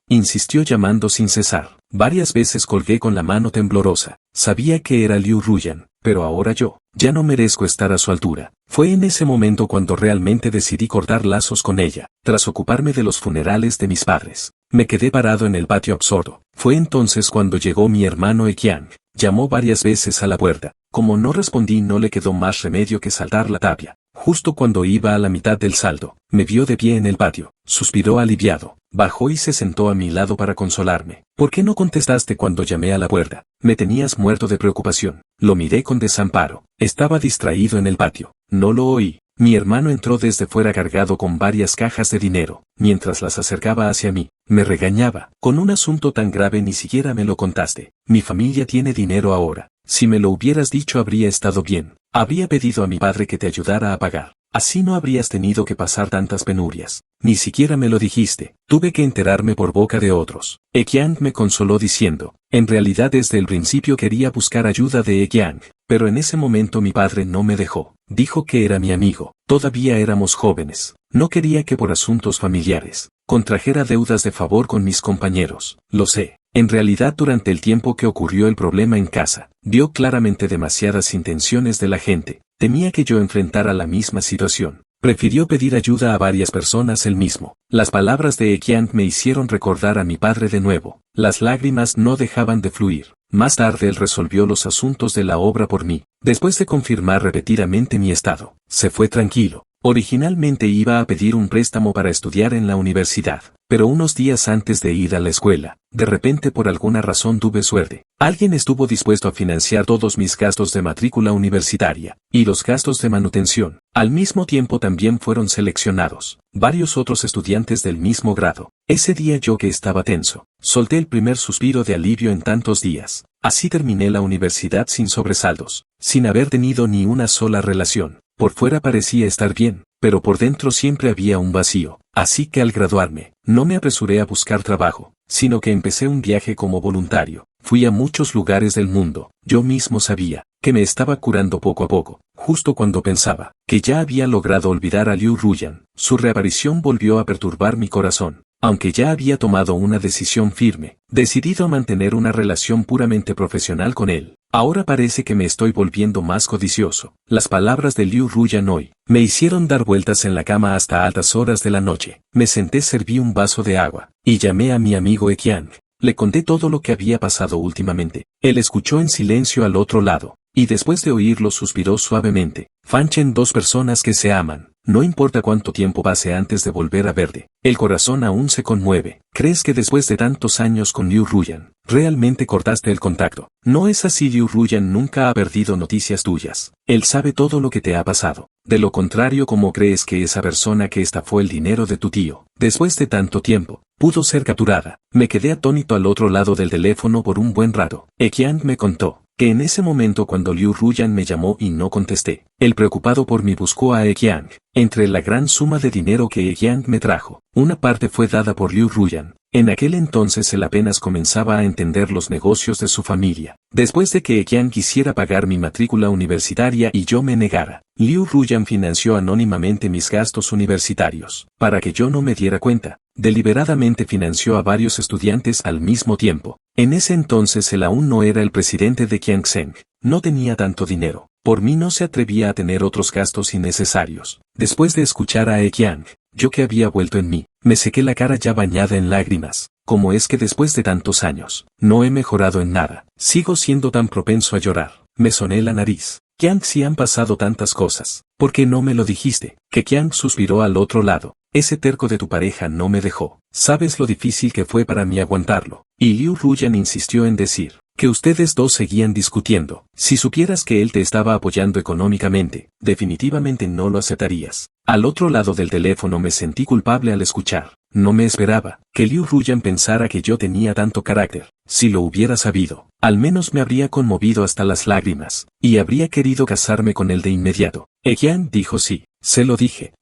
Insistió llamando sin cesar. Varias veces colgué con la mano temblorosa. Sabía que era Liu Ruyan, pero ahora yo ya no merezco estar a su altura. Fue en ese momento cuando realmente decidí cortar lazos con ella. Tras ocuparme de los funerales de mis padres, me quedé parado en el patio absorto. Fue entonces cuando llegó mi hermano Eqiang. Llamó varias veces a la puerta. Como no respondí, no le quedó más remedio que saltar la tapia. Justo cuando iba a la mitad del salto, me vio de pie en el patio. Suspiró aliviado. Bajó y se sentó a mi lado para consolarme. ¿Por qué no contestaste cuando llamé a la puerta? Me tenías muerto de preocupación. Lo miré con desamparo. Estaba distraído en el patio. No lo oí. Mi hermano entró desde fuera cargado con varias cajas de dinero. Mientras las acercaba hacia mí, me regañaba. Con un asunto tan grave ni siquiera me lo contaste. Mi familia tiene dinero ahora. Si me lo hubieras dicho habría estado bien. Habría pedido a mi padre que te ayudara a pagar. Así no habrías tenido que pasar tantas penurias. Ni siquiera me lo dijiste. Tuve que enterarme por boca de otros. Eqiang me consoló diciendo, en realidad desde el principio quería buscar ayuda de Eqiang, pero en ese momento mi padre no me dejó. Dijo que era mi amigo. Todavía éramos jóvenes. No quería que por asuntos familiares contrajera deudas de favor con mis compañeros. Lo sé. En realidad durante el tiempo que ocurrió el problema en casa, vio claramente demasiadas intenciones de la gente. Temía que yo enfrentara la misma situación. Prefirió pedir ayuda a varias personas él mismo. Las palabras de Eqiang me hicieron recordar a mi padre de nuevo. Las lágrimas no dejaban de fluir. Más tarde él resolvió los asuntos de la obra por mí. Después de confirmar repetidamente mi estado, se fue tranquilo. Originalmente iba a pedir un préstamo para estudiar en la universidad, pero unos días antes de ir a la escuela, de repente por alguna razón tuve suerte. Alguien estuvo dispuesto a financiar todos mis gastos de matrícula universitaria, y los gastos de manutención. Al mismo tiempo también fueron seleccionados varios otros estudiantes del mismo grado. Ese día yo que estaba tenso, solté el primer suspiro de alivio en tantos días. Así terminé la universidad sin sobresaltos, sin haber tenido ni una sola relación. Por fuera parecía estar bien, pero por dentro siempre había un vacío. Así que al graduarme, no me apresuré a buscar trabajo, sino que empecé un viaje como voluntario. Fui a muchos lugares del mundo. Yo mismo sabía que me estaba curando poco a poco. Justo cuando pensaba que ya había logrado olvidar a Liu Ruyan, su reaparición volvió a perturbar mi corazón. Aunque ya había tomado una decisión firme, decidido a mantener una relación puramente profesional con él, ahora parece que me estoy volviendo más codicioso. Las palabras de Liu Ruyan hoy me hicieron dar vueltas en la cama hasta altas horas de la noche. Me senté, serví un vaso de agua, y llamé a mi amigo Eqiang. Le conté todo lo que había pasado últimamente. Él escuchó en silencio al otro lado, y después de oírlo suspiró suavemente. Fanchen, dos personas que se aman. No importa cuánto tiempo pase antes de volver a verte, el corazón aún se conmueve. ¿Crees que después de tantos años con Liu Ruyan, realmente cortaste el contacto? No es así. Liu Ruyan nunca ha perdido noticias tuyas. Él sabe todo lo que te ha pasado. De lo contrario, ¿cómo crees que esa persona que estafó el dinero de tu tío, después de tanto tiempo, pudo ser capturada? Me quedé atónito al otro lado del teléfono por un buen rato. Eqiang me contó que en ese momento cuando Liu Ruyan me llamó y no contesté, él preocupado por mí buscó a Eqiang. Entre la gran suma de dinero que Eqiang me trajo, una parte fue dada por Liu Ruyan. En aquel entonces él apenas comenzaba a entender los negocios de su familia. Después de que Eqiang quisiera pagar mi matrícula universitaria y yo me negara, Liu Ruyan financió anónimamente mis gastos universitarios. Para que yo no me diera cuenta, deliberadamente financió a varios estudiantes al mismo tiempo. En ese entonces él aún no era el presidente de Qianzheng. No tenía tanto dinero. Por mí no se atrevía a tener otros gastos innecesarios. Después de escuchar a Eqiang, yo que había vuelto en mí, me sequé la cara ya bañada en lágrimas. ¿Cómo es que después de tantos años, no he mejorado en nada? Sigo siendo tan propenso a llorar. Me soné la nariz. Qiang, si han pasado tantas cosas, ¿por qué no me lo dijiste? Que Qiang suspiró al otro lado. Ese terco de tu pareja no me dejó. ¿Sabes lo difícil que fue para mí aguantarlo? Y Liu Ruyan insistió en decir que ustedes dos seguían discutiendo. Si supieras que él te estaba apoyando económicamente, definitivamente no lo aceptarías. Al otro lado del teléfono me sentí culpable al escuchar No me esperaba que Liu Ruyan pensara que yo tenía tanto carácter. Si lo hubiera sabido, al menos me habría conmovido hasta las lágrimas, y habría querido casarme con él de inmediato. Ejian dijo sí, se lo dije,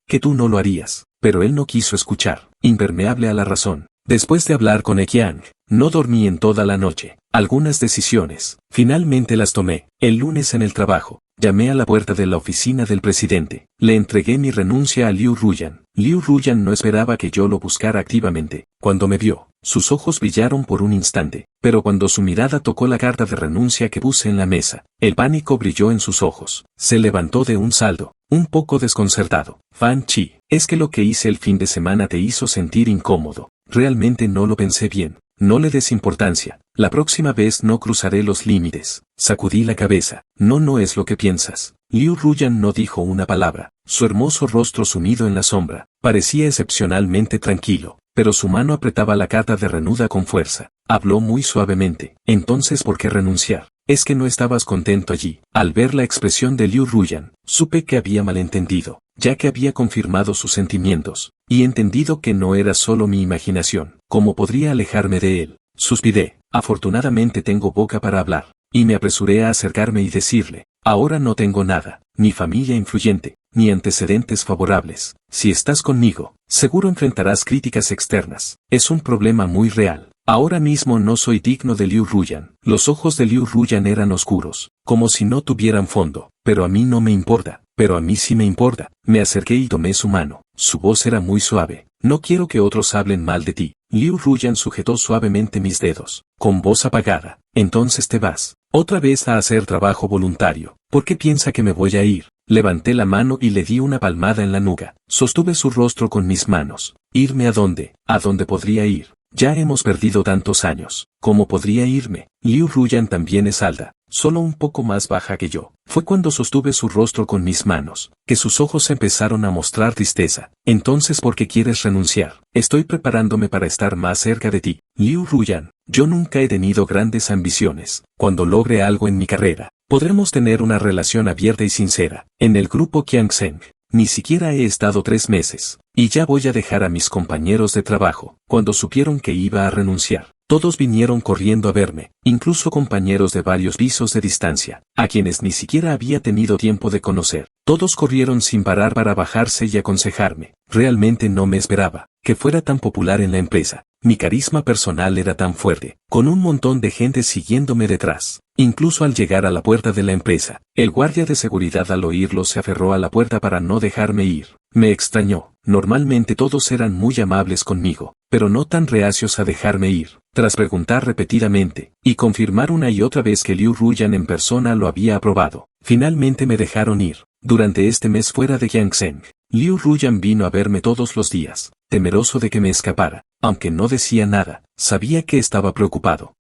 que tú no lo harías, pero él no quiso escuchar, impermeable a la razón. Después de hablar con Ejiang, no dormí en toda la noche. Algunas decisiones, finalmente las tomé. El lunes en el trabajo, llamé a la puerta de la oficina del presidente. Le entregué mi renuncia a Liu Ruyan. Liu Ruyan no esperaba que yo lo buscara activamente. Cuando me vio, sus ojos brillaron por un instante, pero cuando su mirada tocó la carta de renuncia que puse en la mesa, el pánico brilló en sus ojos. Se levantó de un salto, un poco desconcertado. Fan Chi, es que lo que hice el fin de semana te hizo sentir incómodo. Realmente no lo pensé bien. No le des importancia. La próxima vez no cruzaré los límites. Sacudí la cabeza. No es lo que piensas. Liu Ruyan no dijo una palabra. Su hermoso rostro sumido en la sombra parecía excepcionalmente tranquilo, pero su mano apretaba la carta de renuncia con fuerza. Habló muy suavemente. Entonces, ¿por qué renunciar? Es que no estabas contento allí. Al ver la expresión de Liu Ruyan, supe que había malentendido, ya que había confirmado sus sentimientos, y entendido que no era solo mi imaginación. ¿Cómo podría alejarme de él? Suspiré. Afortunadamente tengo boca para hablar, y me apresuré a acercarme y decirle, ahora no tengo nada, ni familia influyente, ni antecedentes favorables. Si estás conmigo, seguro enfrentarás críticas externas. Es un problema muy real. Ahora mismo no soy digno de Liu Ruyan. Los ojos de Liu Ruyan eran oscuros, como si no tuvieran fondo. Pero a mí no me importa, pero a mí sí me importa. Me acerqué y tomé su mano. Su voz era muy suave. No quiero que otros hablen mal de ti. Liu Ruyan sujetó suavemente mis dedos, con voz apagada. Entonces te vas, otra vez a hacer trabajo voluntario. ¿Por qué piensa que me voy a ir? Levanté la mano y le di una palmada en la nuca. Sostuve su rostro con mis manos. ¿Irme a dónde? ¿A dónde podría ir? Ya hemos perdido tantos años. ¿Cómo podría irme? Liu Ruyan también es alta, solo un poco más baja que yo. Fue cuando sostuve su rostro con mis manos, que sus ojos empezaron a mostrar tristeza. Entonces, ¿por qué quieres renunciar? Estoy preparándome para estar más cerca de ti. Liu Ruyan, yo nunca he tenido grandes ambiciones. Cuando logre algo en mi carrera, podremos tener una relación abierta y sincera. En el grupo Qiangsheng, ni siquiera he estado 3 meses, y ya voy a dejar a mis compañeros de trabajo. Cuando supieron que iba a renunciar, todos vinieron corriendo a verme, incluso compañeros de varios pisos de distancia, a quienes ni siquiera había tenido tiempo de conocer. Todos corrieron sin parar para bajarse y aconsejarme. Realmente no me esperaba que fuera tan popular en la empresa. Mi carisma personal era tan fuerte, con un montón de gente siguiéndome detrás. Incluso al llegar a la puerta de la empresa, el guardia de seguridad al oírlo se aferró a la puerta para no dejarme ir. Me extrañó. Normalmente todos eran muy amables conmigo, pero no tan reacios a dejarme ir. Tras preguntar repetidamente, y confirmar una y otra vez que Liu Ruyan en persona lo había aprobado, finalmente me dejaron ir. Durante este mes fuera de Qiangsheng, Liu Ruyan vino a verme todos los días, temeroso de que me escapara. Aunque no decía nada, sabía que estaba preocupado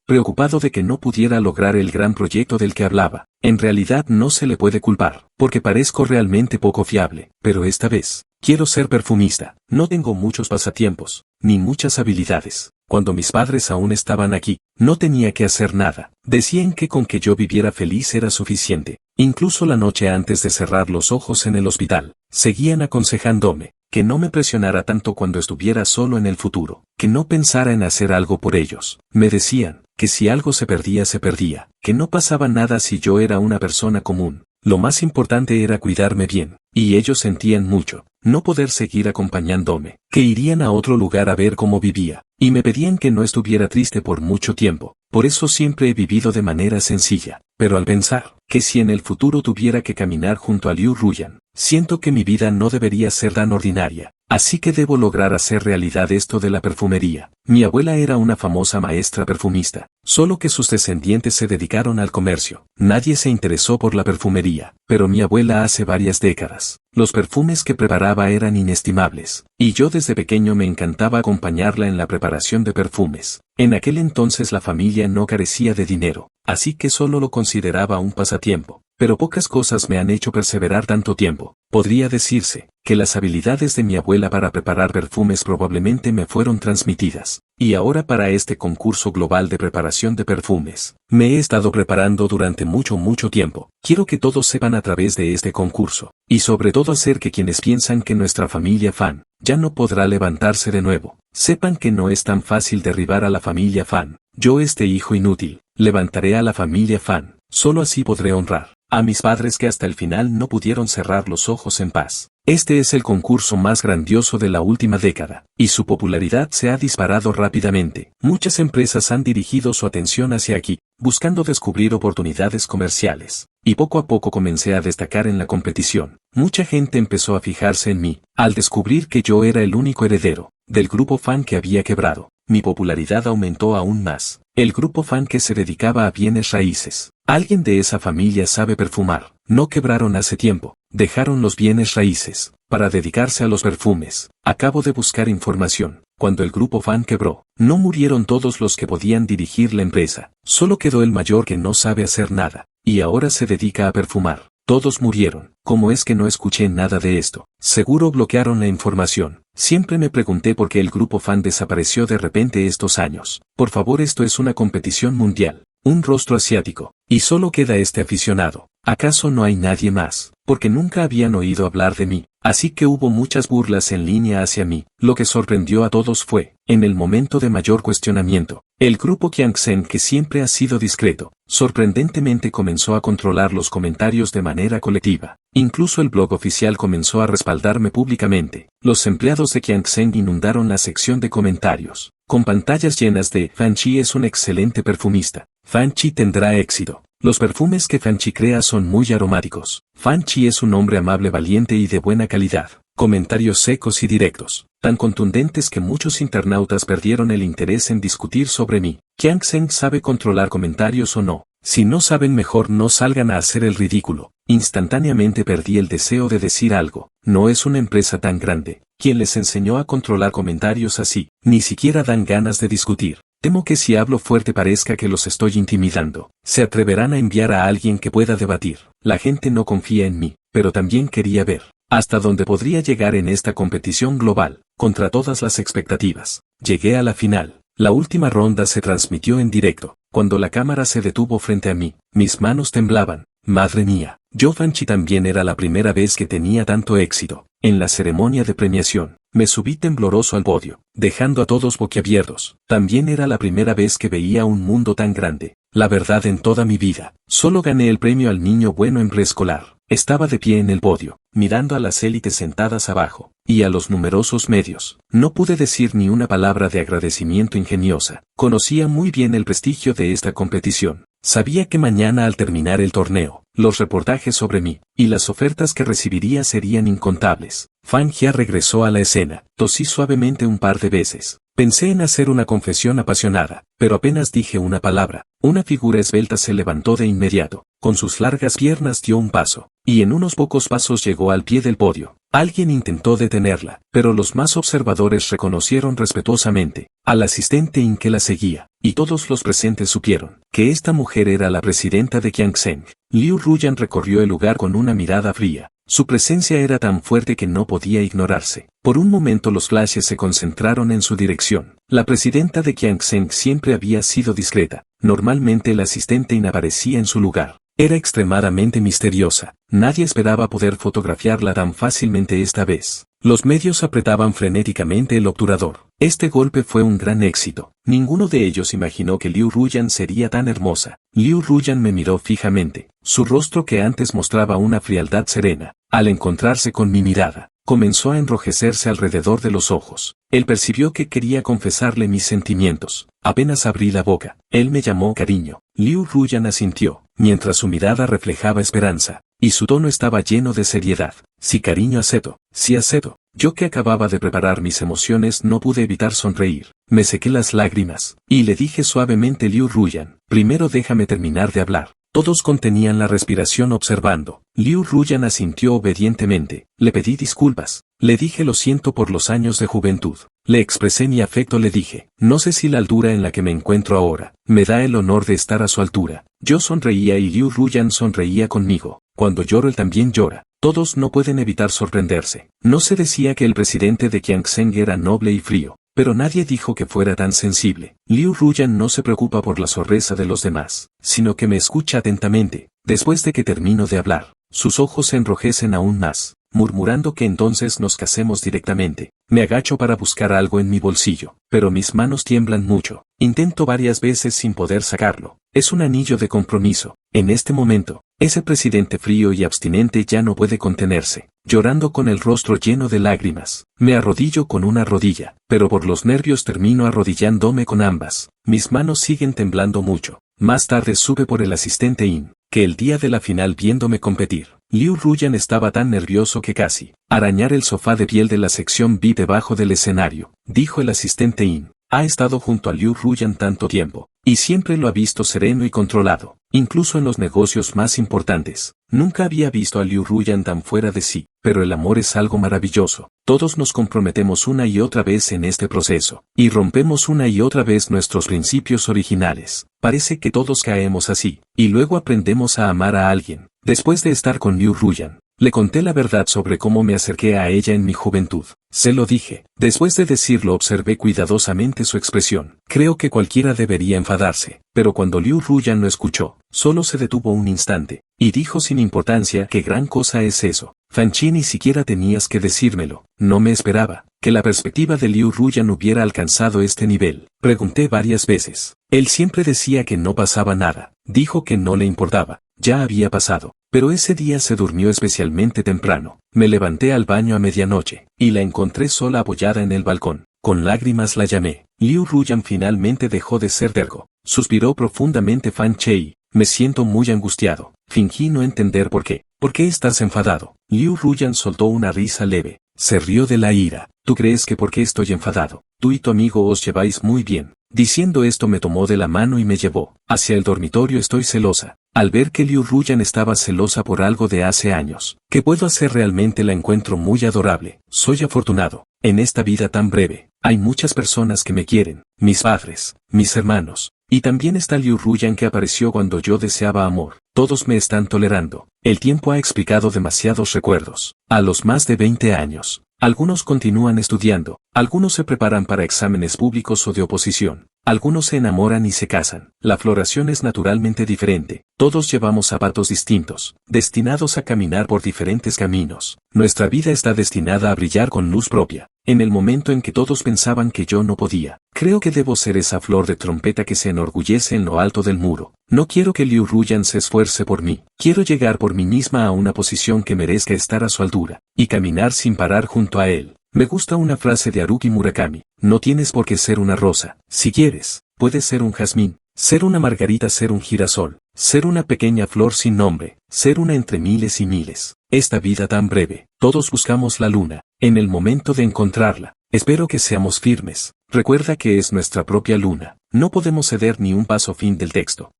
de que no pudiera lograr el gran proyecto del que hablaba. En realidad no se le puede culpar, porque parezco realmente poco fiable, pero esta vez, quiero ser perfumista. No tengo muchos pasatiempos, ni muchas habilidades. Cuando mis padres aún estaban aquí, no tenía que hacer nada. Decían que con que yo viviera feliz era suficiente. Incluso la noche antes de cerrar los ojos en el hospital, seguían aconsejándome que no me presionara tanto cuando estuviera solo en el futuro, que no pensara en hacer algo por ellos. Me decían que si algo se perdía, que no pasaba nada si yo era una persona común. Lo más importante era cuidarme bien, y ellos sentían mucho no poder seguir acompañándome, que irían a otro lugar a ver cómo vivía, y me pedían que no estuviera triste por mucho tiempo. Por eso siempre he vivido de manera sencilla, pero al pensar que si en el futuro tuviera que caminar junto a Liu Ruyan, siento que mi vida no debería ser tan ordinaria. Así que debo lograr hacer realidad esto de la perfumería. Mi abuela era una famosa maestra perfumista, solo que sus descendientes se dedicaron al comercio. Nadie se interesó por la perfumería, pero mi abuela hace varias décadas. Los perfumes que preparaba eran inestimables, y yo desde pequeño me encantaba acompañarla en la preparación de perfumes. En aquel entonces la familia no carecía de dinero, así que solo lo consideraba un pasatiempo. Pero pocas cosas me han hecho perseverar tanto tiempo. Podría decirse que las habilidades de mi abuela para preparar perfumes probablemente me fueron transmitidas. Y ahora para este concurso global de preparación de perfumes, me he estado preparando durante mucho tiempo. Quiero que todos sepan a través de este concurso, y sobre todo hacer que quienes piensan que nuestra familia Fan ya no podrá levantarse de nuevo, sepan que no es tan fácil derribar a la familia Fan. Yo, este hijo inútil, levantaré a la familia Fan. Solo así podré honrar a mis padres que hasta el final no pudieron cerrar los ojos en paz. Este es el concurso más grandioso de la última década, y su popularidad se ha disparado rápidamente. Muchas empresas han dirigido su atención hacia aquí, buscando descubrir oportunidades comerciales. Y poco a poco comencé a destacar en la competición. Mucha gente empezó a fijarse en mí, al descubrir que yo era el único heredero del grupo Fan que había quebrado. Mi popularidad aumentó aún más. El grupo Fan que se dedicaba a bienes raíces. Alguien de esa familia sabe perfumar. No quebraron hace tiempo. Dejaron los bienes raíces para dedicarse a los perfumes. Acabo de buscar información. Cuando el grupo Fan quebró, no murieron todos los que podían dirigir la empresa. Solo quedó el mayor que no sabe hacer nada, y ahora se dedica a perfumar. Todos murieron. ¿Cómo es que no escuché nada de esto? Seguro bloquearon la información. Siempre me pregunté por qué el grupo Fan desapareció de repente estos años. Por favor, esto es una competición mundial. Un rostro asiático. Y solo queda este aficionado. ¿Acaso no hay nadie más? Porque nunca habían oído hablar de mí. Así que hubo muchas burlas en línea hacia mí. Lo que sorprendió a todos fue, en el momento de mayor cuestionamiento, el grupo Kiangsen, que siempre ha sido discreto, sorprendentemente comenzó a controlar los comentarios de manera colectiva. Incluso el blog oficial comenzó a respaldarme públicamente. Los empleados de Kiangsen inundaron la sección de comentarios, con pantallas llenas de "Fan Chi es un excelente perfumista. Fan Chi tendrá éxito. Los perfumes que Fan Chi crea son muy aromáticos. Fan Chi es un hombre amable, valiente y de buena calidad". Comentarios secos y directos, tan contundentes que muchos internautas perdieron el interés en discutir sobre mí. ¿Kiangsen sabe controlar comentarios o no? Si no saben, mejor no salgan a hacer el ridículo. Instantáneamente perdí el deseo de decir algo. No es una empresa tan grande. ¿Quién les enseñó a controlar comentarios así? Ni siquiera dan ganas de discutir. Temo que si hablo fuerte parezca que los estoy intimidando. Se atreverán a enviar a alguien que pueda debatir. La gente no confía en mí, pero también quería ver hasta dónde podría llegar en esta competición global, contra todas las expectativas. Llegué a la final. La última ronda se transmitió en directo. Cuando la cámara se detuvo frente a mí, mis manos temblaban. Madre mía, yo Fan Chi también era la primera vez que tenía tanto éxito. En la ceremonia de premiación, me subí tembloroso al podio, dejando a todos boquiabiertos. También era la primera vez que veía un mundo tan grande. La verdad, en toda mi vida, solo gané el premio al niño bueno en preescolar. Estaba de pie en el podio, mirando a las élites sentadas abajo, y a los numerosos medios. No pude decir ni una palabra de agradecimiento ingeniosa. Conocía muy bien el prestigio de esta competición. Sabía que mañana, al terminar el torneo, los reportajes sobre mí y las ofertas que recibiría serían incontables. Fan Jia regresó a la escena. Tosí suavemente un par de veces. Pensé en hacer una confesión apasionada, pero apenas dije una palabra, una figura esbelta se levantó de inmediato. Con sus largas piernas dio un paso, y en unos pocos pasos llegó al pie del podio. Alguien intentó detenerla, pero los más observadores reconocieron respetuosamente al asistente en que la seguía, y todos los presentes supieron que esta mujer era la presidenta de Kiangsen. Liu Ruyan recorrió el lugar con una mirada fría. Su presencia era tan fuerte que no podía ignorarse. Por un momento los flashes se concentraron en su dirección. La presidenta de Kiangsen siempre había sido discreta. Normalmente el asistente inaparecía en su lugar. Era extremadamente misteriosa. Nadie esperaba poder fotografiarla tan fácilmente esta vez. Los medios apretaban frenéticamente el obturador. Este golpe fue un gran éxito. Ninguno de ellos imaginó que Liu Ruyan sería tan hermosa. Liu Ruyan me miró fijamente. Su rostro, que antes mostraba una frialdad serena, al encontrarse con mi mirada, comenzó a enrojecerse alrededor de los ojos. Él percibió que quería confesarle mis sentimientos. Apenas abrí la boca, él me llamó cariño. Liu Ruyan asintió, mientras su mirada reflejaba esperanza, y su tono estaba lleno de seriedad. Sí, cariño, acepto. Sí, acepto. Yo, que acababa de preparar mis emociones, no pude evitar sonreír. Me sequé las lágrimas, y le dije suavemente: Liu Ruyan, primero déjame terminar de hablar. Todos contenían la respiración observando. Liu Ruyan asintió obedientemente. Le pedí disculpas. Le dije: lo siento por los años de juventud. Le expresé mi afecto. Le dije: no sé si la altura en la que me encuentro ahora me da el honor de estar a su altura. Yo sonreía y Liu Ruyan sonreía conmigo. Cuando lloro él también llora. Todos no pueden evitar sorprenderse. No se decía que el presidente de Kiangzheng era noble y frío, pero nadie dijo que fuera tan sensible. Liu Ruyan no se preocupa por la sorpresa de los demás, sino que me escucha atentamente. Después de que termino de hablar, sus ojos se enrojecen aún más, murmurando que entonces nos casemos directamente. Me agacho para buscar algo en mi bolsillo, pero mis manos tiemblan mucho. Intento varias veces sin poder sacarlo. Es un anillo de compromiso. En este momento, ese presidente frío y abstinente ya no puede contenerse, llorando con el rostro lleno de lágrimas. Me arrodillo con una rodilla, pero por los nervios termino arrodillándome con ambas. Mis manos siguen temblando mucho. Más tarde supe por el asistente In, que el día de la final viéndome competir, Liu Ruyan estaba tan nervioso que casi arañar el sofá de piel de la sección VIP debajo del escenario, dijo el asistente In. Ha estado junto a Liu Ruyan tanto tiempo, y siempre lo ha visto sereno y controlado, incluso en los negocios más importantes. Nunca había visto a Liu Ruyan tan fuera de sí, pero el amor es algo maravilloso. Todos nos comprometemos una y otra vez en este proceso, y rompemos una y otra vez nuestros principios originales. Parece que todos caemos así, y luego aprendemos a amar a alguien. Después de estar con Liu Ruyan, le conté la verdad sobre cómo me acerqué a ella en mi juventud. Se lo dije. Después de decirlo observé cuidadosamente su expresión. Creo que cualquiera debería enfadarse, pero cuando Liu Ruyan no escuchó, solo se detuvo un instante, y dijo sin importancia qué gran cosa es eso. Fanchi, ni siquiera tenías que decírmelo. No me esperaba que la perspectiva de Liu Ruyan hubiera alcanzado este nivel. Pregunté varias veces. Él siempre decía que no pasaba nada. Dijo que no le importaba. Ya había pasado. Pero ese día se durmió especialmente temprano. Me levanté al baño a medianoche, y la encontré sola apoyada en el balcón. Con lágrimas la llamé. Liu Ruyan finalmente dejó de ser terco. Suspiró profundamente Fan Chei. Me siento muy angustiado. Fingí no entender por qué. ¿Por qué estás enfadado? Liu Ruyan soltó una risa leve. Se rió de la ira. ¿Tú crees que por qué estoy enfadado? Tú y tu amigo os lleváis muy bien. Diciendo esto me tomó de la mano y me llevó hacia el dormitorio. Estoy celosa. Al ver que Liu Ruyan estaba celosa por algo de hace años, ¿qué puedo hacer? Realmente la encuentro muy adorable. Soy afortunado. En esta vida tan breve, hay muchas personas que me quieren, mis padres, mis hermanos, y también está Liu Ruyan que apareció cuando yo deseaba amor. Todos me están tolerando. El tiempo ha explicado demasiados recuerdos. A los más de 20 años, algunos continúan estudiando, algunos se preparan para exámenes públicos o de oposición. Algunos se enamoran y se casan. La floración es naturalmente diferente. Todos llevamos zapatos distintos, destinados a caminar por diferentes caminos. Nuestra vida está destinada a brillar con luz propia. En el momento en que todos pensaban que yo no podía, creo que debo ser esa flor de trompeta que se enorgullece en lo alto del muro. No quiero que Liu Ruyan se esfuerce por mí. Quiero llegar por mí misma a una posición que merezca estar a su altura, y caminar sin parar junto a él. Me gusta una frase de Haruki Murakami. No tienes por qué ser una rosa. Si quieres, puedes ser un jazmín, ser una margarita, ser un girasol, ser una pequeña flor sin nombre, ser una entre miles y miles. Esta vida tan breve, todos buscamos la luna, en el momento de encontrarla. Espero que seamos firmes. Recuerda que es nuestra propia luna. No podemos ceder ni un paso. Fin del texto.